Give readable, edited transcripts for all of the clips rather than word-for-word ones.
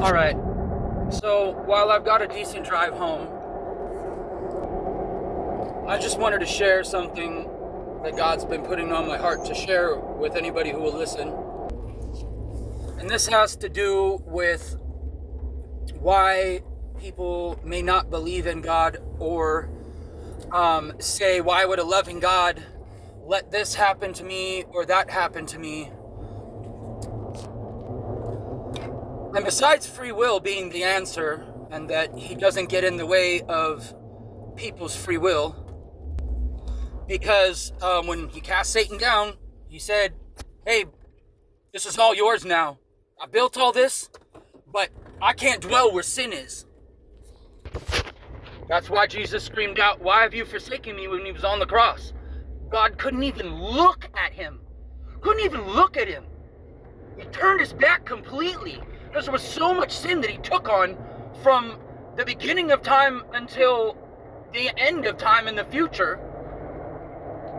All right. So while I've got a decent drive home, I just wanted to share something that God's been putting on my heart to share with anybody who will listen. And this has to do with why people may not believe in God or say, why would a loving God let this happen to me or that happen to me? And besides free will being the answer, and that he doesn't get in the way of people's free will, because when he cast Satan down, he said, hey, this is all yours now. I built all this, but I can't dwell where sin is. That's why Jesus screamed out, why have you forsaken me, when he was on the cross. God couldn't even look at him. Couldn't even look at him. He turned his back completely because there was so much sin that he took on from the beginning of time until the end of time in the future.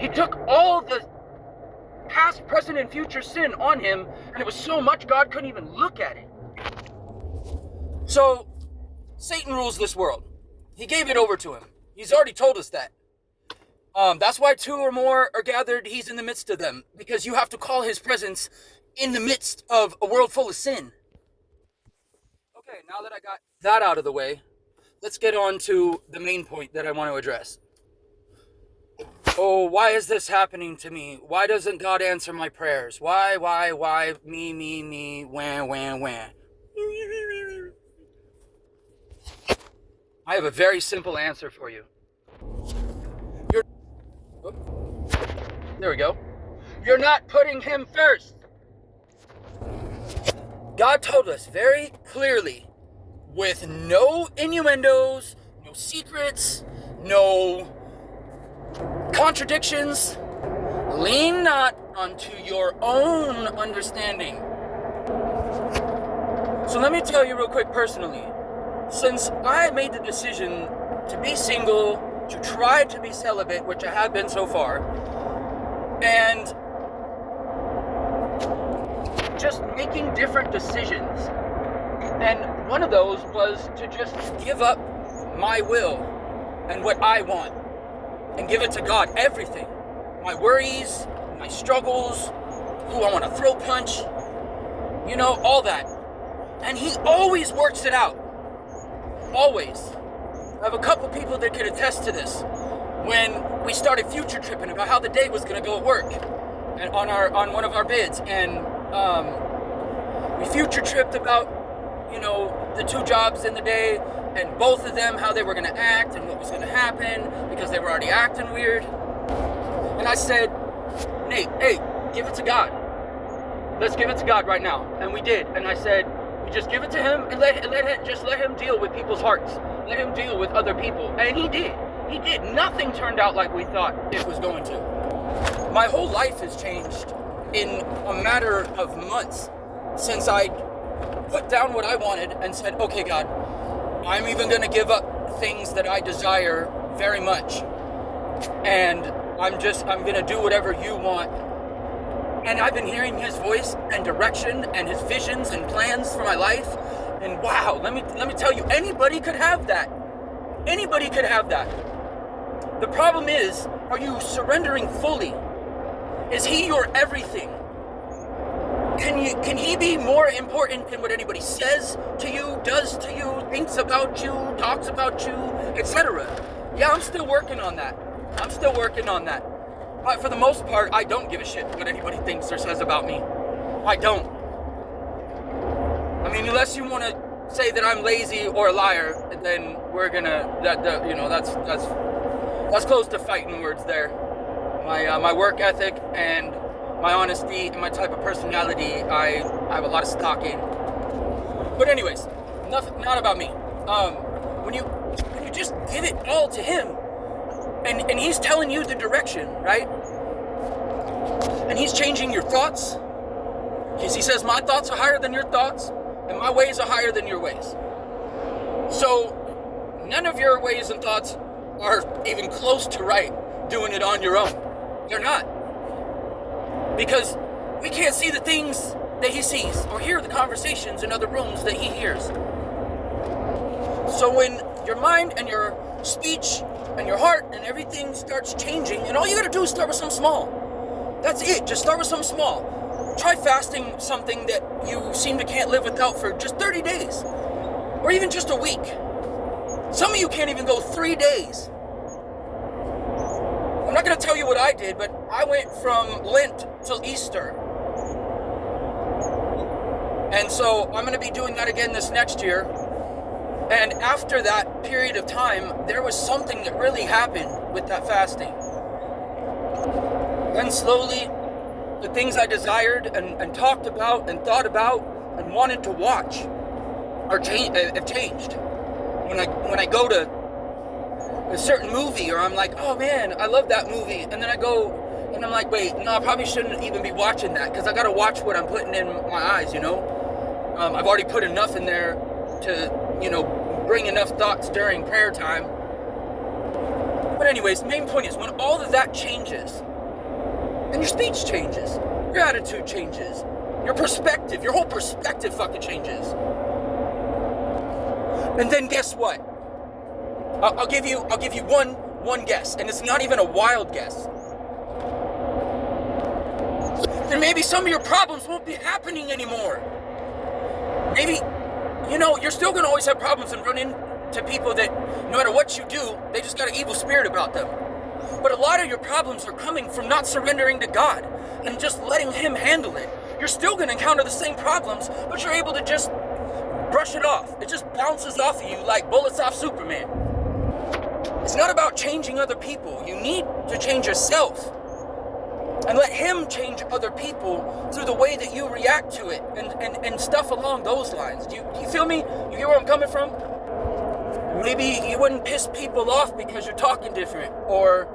He took all the past, present, and future sin on him, and it was so much God couldn't even look at it. So, Satan rules this world. He gave it over to him. He's already told us that. That's why 2 or more are gathered, he's in the midst of them, because you have to call his presence in the midst of a world full of sin. Okay, now that I got that out of the way, let's get on to the main point that I want to address. Oh, why is this happening to me? Why doesn't God answer my prayers? Why, me, wah. I have a very simple answer for you. There we go. You're not putting him first. God told us very clearly, with no innuendos, no secrets, no contradictions, lean not unto your own understanding. So let me tell you real quick personally, since I made the decision to be single, to try to be celibate, which I have been so far, and just making different decisions, and one of those was to just give up my will and what I want and give it to God, everything. My worries, my struggles, who I want to throw punch, all that. And he always works it out. Always. I have a couple people that could attest to this. When we started future tripping about how the day was going to go at work and on one of our bids, and we future tripped about the 2 jobs in the day, and both of them, how they were going to act and what was going to happen, because they were already acting weird. And I said, Nate, hey, give it to God. Let's give it to God right now. And we did. And I said, we just give it to him and let him deal with people's hearts. Let him deal with other people. And he did. He did. Nothing turned out like we thought it was going to. My whole life has changed in a matter of months since I put down what I wanted and said, okay, God, I'm even going to give up things that I desire very much. And I'm going to do whatever you want. And I've been hearing his voice and direction and his visions and plans for my life. And wow, let me tell you, anybody could have that. Anybody could have that. The problem is, are you surrendering fully? Is he your everything? Can he be more important than what anybody says to you, does to you, thinks about you, talks about you, etc.? Yeah, I'm still working on that. But for the most part, I don't give a shit what anybody thinks or says about me. I don't. I mean, unless you want to say that I'm lazy or a liar, then we're gonna that's close to fighting words there. My work ethic and my honesty and my type of personality, I have a lot of stock in. But anyways, not about me. When you just give it all to him, and he's telling you the direction, right? And he's changing your thoughts. Because he says, my thoughts are higher than your thoughts, and my ways are higher than your ways. So none of your ways and thoughts are even close to right doing it on your own. They're not. Because we can't see the things that he sees, or hear the conversations in other rooms that he hears. So when your mind and your speech and your heart and everything starts changing, and all you gotta do is start with something small. That's it, just start with something small. Try fasting something that you seem to can't live without for just 30 days, or even just a week. Some of you can't even go 3 days. I'm not gonna tell you what I did, but I went from Lent till Easter. And so I'm gonna be doing that again this next year. And after that period of time, there was something that really happened with that fasting. Then slowly, the things I desired and talked about and thought about and wanted to watch have changed. When I go to a certain movie, or I'm like, oh man, I love that movie, and then I go and I'm like, wait, no, I probably shouldn't even be watching that, because I gotta watch what I'm putting in my eyes, you know? I've already put enough in there to, you know, bring enough thoughts during prayer time. But anyways, the main point is, when all of that changes, and your speech changes, your attitude changes, your perspective, your whole perspective fucking changes. And then guess what? I'll give you one guess, and it's not even a wild guess. Then maybe some of your problems won't be happening anymore. Maybe, you know, you're still gonna always have problems and run into people that, no matter what you do, they just got an evil spirit about them. But a lot of your problems are coming from not surrendering to God and just letting Him handle it. You're still gonna encounter the same problems, but you're able to just brush it off. It just bounces off of you like bullets off Superman. It's not about changing other people. You need to change yourself and let Him change other people through the way that you react to it and stuff along those lines. Do you feel me? You get where I'm coming from? Maybe you wouldn't piss people off because you're talking different, or,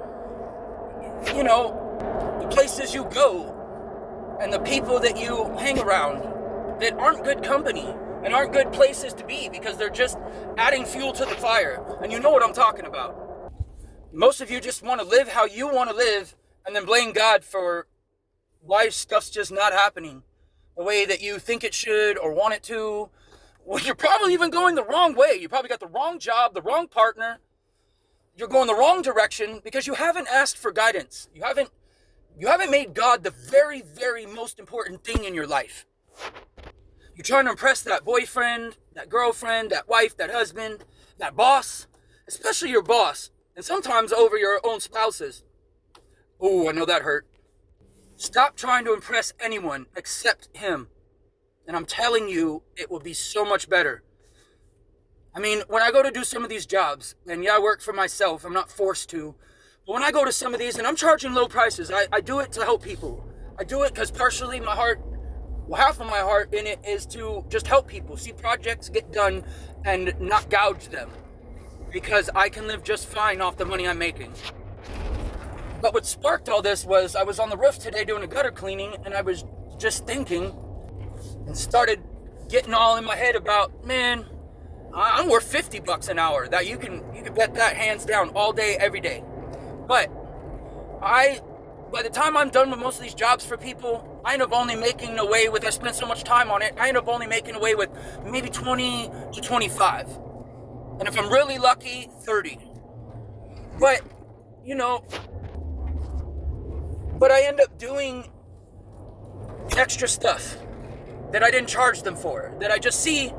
you know, the places you go and the people that you hang around that aren't good company and aren't good places to be, because they're just adding fuel to the fire. And you know what I'm talking about. Most of you just want to live how you want to live and then blame God for why stuff's just not happening the way that you think it should or want it to. Well, you're probably even going the wrong way. You probably got the wrong job, the wrong partner. You're going the wrong direction because you haven't asked for guidance. You haven't made God the very, very most important thing in your life. You're trying to impress that boyfriend, that girlfriend, that wife, that husband, that boss, especially your boss, and sometimes over your own spouses. Oh, I know that hurt. Stop trying to impress anyone except Him. And I'm telling you, it will be so much better. I mean, when I go to do some of these jobs, and yeah, I work for myself, I'm not forced to, but when I go to some of these and I'm charging low prices, I do it to help people. I do it because partially my heart, well, half of my heart in it is to just help people, see projects get done and not gouge them, because I can live just fine off the money I'm making. But what sparked all this was, I was on the roof today doing a gutter cleaning, and I was just thinking and started getting all in my head about, man, I'm worth $50 an hour. That you can bet that hands down all day, every day. But by the time I'm done with most of these jobs for people, I end up only making away with, I spent so much time on it, I end up only making away with maybe 20 to 25. And if I'm really lucky, 30. But, you know, but I end up doing extra stuff that I didn't charge them for, that I just see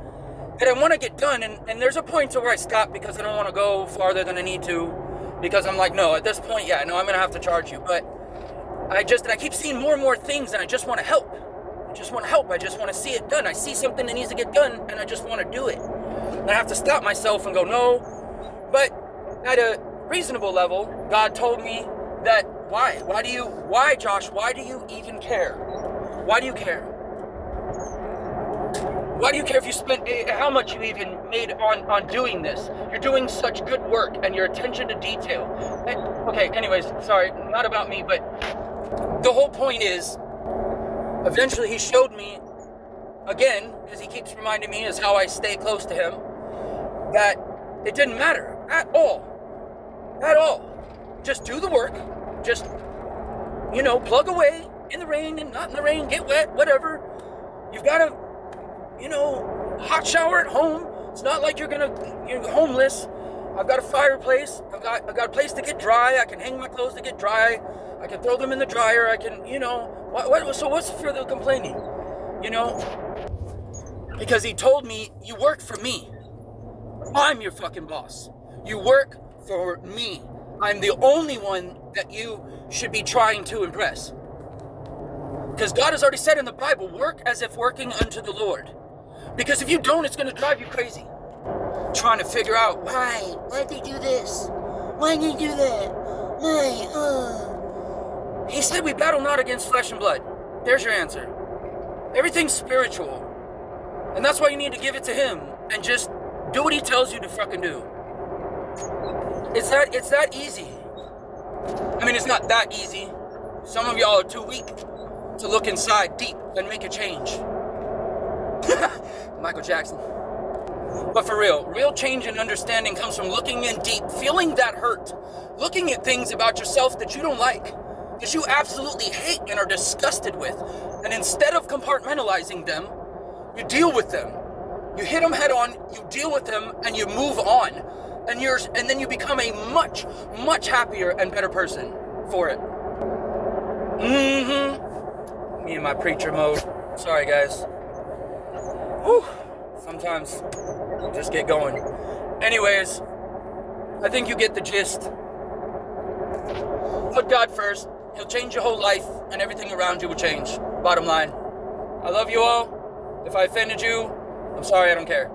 that I want to get done, and there's a point to where I stop because I don't want to go farther than I need to, because I'm like, no, at this point, yeah, no, I'm going to have to charge you. But I keep seeing more and more things, and I just want to help. I just want to see it done. I see something that needs to get done, and I just want to do it. And I have to stop myself and go, no. But at a reasonable level, God told me that, why, Josh, why do you even care? Why do you care? Why do you care if you spent how much you even made on doing this? You're doing such good work, and your attention to detail. Okay, anyways, sorry, not about me, but the whole point is, eventually He showed me, again, because He keeps reminding me, is how I stay close to Him, that it didn't matter at all. At all. Just do the work. Just, plug away in the rain and not in the rain, get wet, whatever. You've got to, hot shower at home. It's not like you're homeless. I've got a fireplace. I've got a place to get dry. I can hang my clothes to get dry. I can throw them in the dryer. I can, so what's for the complaining? Because he told me, you work for me. I'm your fucking boss. You work for me. I'm the only one that you should be trying to impress. Because God has already said in the Bible, work as if working unto the Lord. Because if you don't, it's going to drive you crazy. Trying to figure out, why'd they do this? Why'd they do that? Why? He said we battle not against flesh and blood. There's your answer. Everything's spiritual. And that's why you need to give it to him and just do what he tells you to fucking do. It's that easy. I mean, it's not that easy. Some of y'all are too weak to look inside deep and make a change. Michael Jackson. But for real change and understanding comes from looking in deep, feeling that hurt, looking at things about yourself that you don't like, that you absolutely hate and are disgusted with, and instead of compartmentalizing them, you deal with them. You hit them head on, you deal with them, and you move on, and then you become a much, much happier and better person for it. Me and my preacher mode. Sorry, guys. Whew. Sometimes just get going. Anyways, I think you get the gist. Put God first. He'll change your whole life, and everything around you will change. Bottom line. I love you all. If I offended you, I'm sorry, I don't care.